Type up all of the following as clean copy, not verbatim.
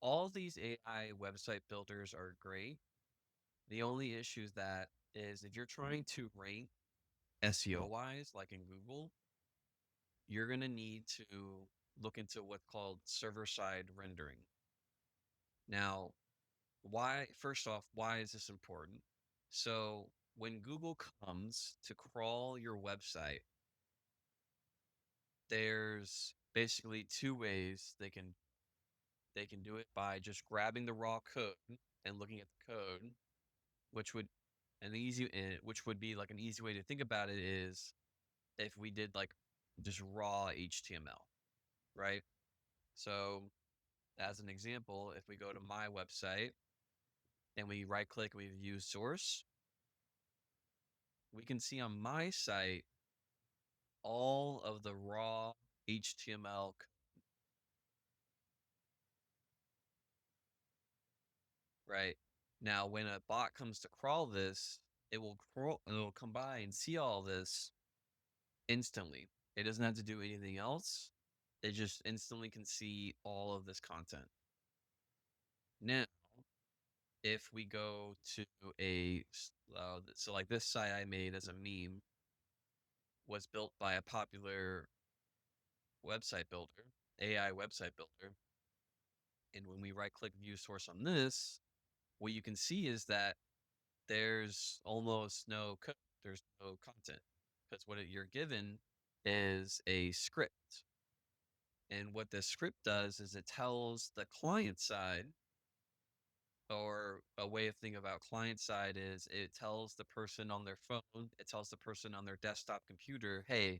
all these AI website builders are great. The only issue that is if you're trying to rank SEO wise, like in Google, you're going to need to look into what's called server side rendering. Now, first off, why is this important? So when Google comes to crawl your website, there's basically two ways they can do it by just grabbing the raw code and looking at the code, which would which would be like an easy way to think about it is if we did like just raw HTML, right? So as an example, if we go to my website and we right click, we view source, we can see on my site all of the raw HTML, right? Now, when a bot comes to crawl this, it'll come by and see all this instantly. It doesn't have to do anything else. It just instantly can see all of this content. Now, if we go to so like this site I made as a meme was built by a popular website builder, AI website builder. And when we right click view source on this, what you can see is that there's almost no code, there's no content because you're given is a script. And what this script does is it tells the client side, or a way of thinking about client side is it tells the person on their phone, it tells the person on their desktop computer, hey,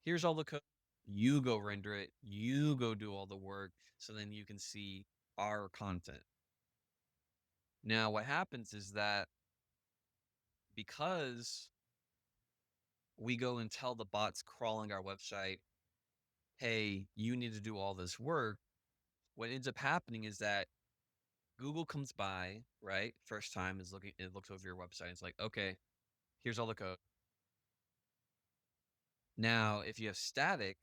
here's all the code. You go render it. You go do all the work. So then you can see our content. Now, what happens is that because we go and tell the bots crawling our website, hey, you need to do all this work, what ends up happening is that Google comes by, right? First time it looks over your website. It's like, okay, here's all the code. Now, if you have static,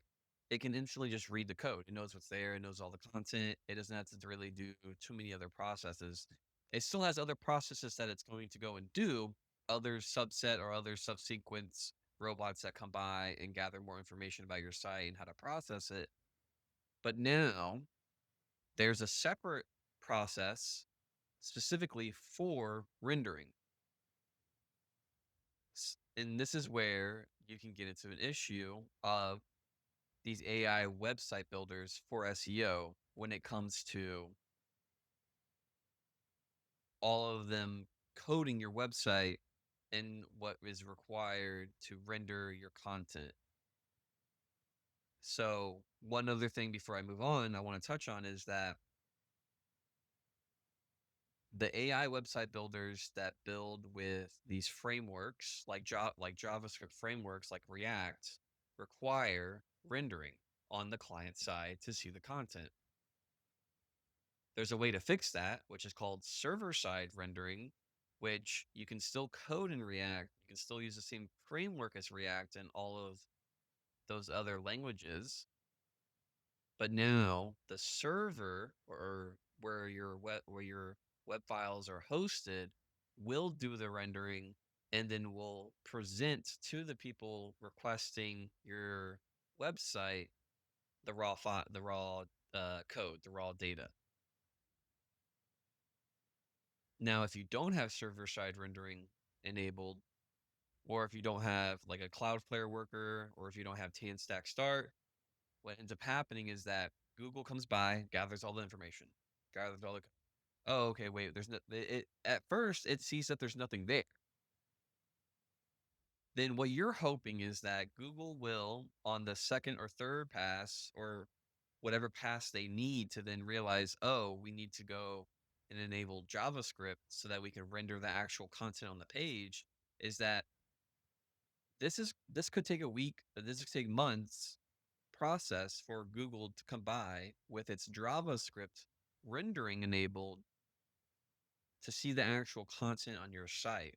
it can instantly just read the code. It knows what's there. It knows all the content. It doesn't have to really do too many other processes. It still has other processes that it's going to go and do, other subset or other subsequence robots that come by and gather more information about your site and how to process it. But now there's a separate process specifically for rendering. And this is where you can get into an issue of these AI website builders for SEO when it comes to all of them coding your website and what is required to render your content. So, one other thing before I move on, I want to touch on is that the AI website builders that build with these frameworks like JavaScript frameworks like React require rendering on the client side to see the content. There's a way to fix that, which is called server-side rendering, which you can still code in React. You can still use the same framework as React and all of those other languages. But now the server or where your web files are hosted will do the rendering and then will present to the people requesting your website the raw code, the raw data. Now, if you don't have server-side rendering enabled, or if you don't have like a Cloudflare worker, or if you don't have tan stack start, what ends up happening is that Google comes by, gathers all the information, gathers all the, oh, okay, wait, there's no, at first it sees that there's nothing there. Then what you're hoping is that Google will, on the second or third pass, or whatever pass they need to then realize, oh, we need to go and enable JavaScript so that we can render the actual content on the page, is that this could take a week, this could take months process for Google to come by with its JavaScript rendering enabled to see the actual content on your site.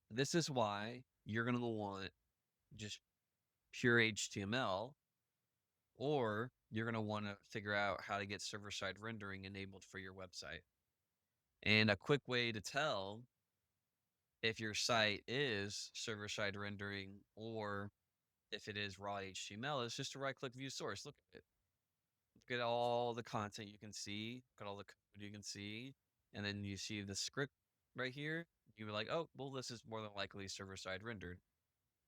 This is why you're going to want just pure HTML, or you're going to want to figure out how to get server-side rendering enabled for your website. And a quick way to tell if your site is server-side rendering or if it is raw HTML is just to right-click view source. Look at it. Look at all the content you can see. Look at all the code you can see. And then you see the script right here. You're like, oh, well, this is more than likely server-side rendered.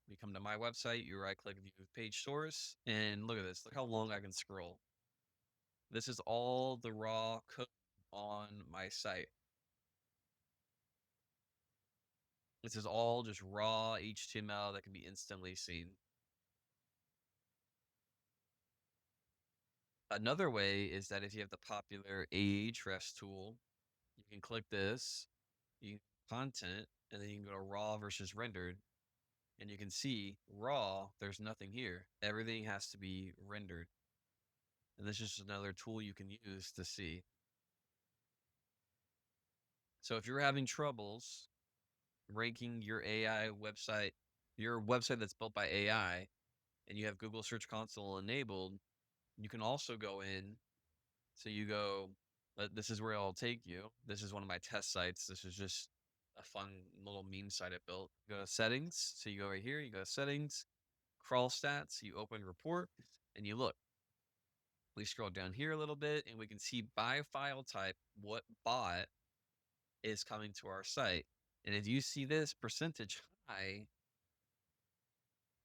You come to my website, you right-click view page source, and look at this. Look how long I can scroll. This is all the raw code on my site. This is all just raw HTML that can be instantly seen. Another way is that if you have the popular Ahrefs tool, you can click this, you content, and then you can go to raw versus rendered, and you can see raw, there's nothing here. Everything has to be rendered. And this is just another tool you can use to see. So if you're having troubles ranking your your website that's built by AI, and you have Google Search Console enabled, you can also go in. So you go, this is where I'll take you. This is one of my test sites. This is just a fun little meme site I built. Go to settings. So you go right here, you go to settings, crawl stats, you open report, and you look. We scroll down here a little bit and we can see by file type what bot is coming to our site. And if you see this percentage high,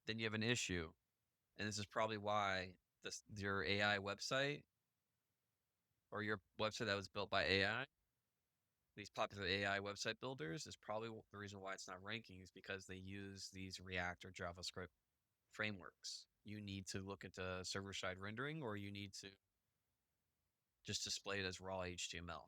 then you have an issue. And this is probably why your AI website or your website that was built by AI, these popular AI website builders, is probably the reason why it's not ranking is because they use these React or JavaScript frameworks. You need to look into server-side rendering, or you need to just display it as raw HTML.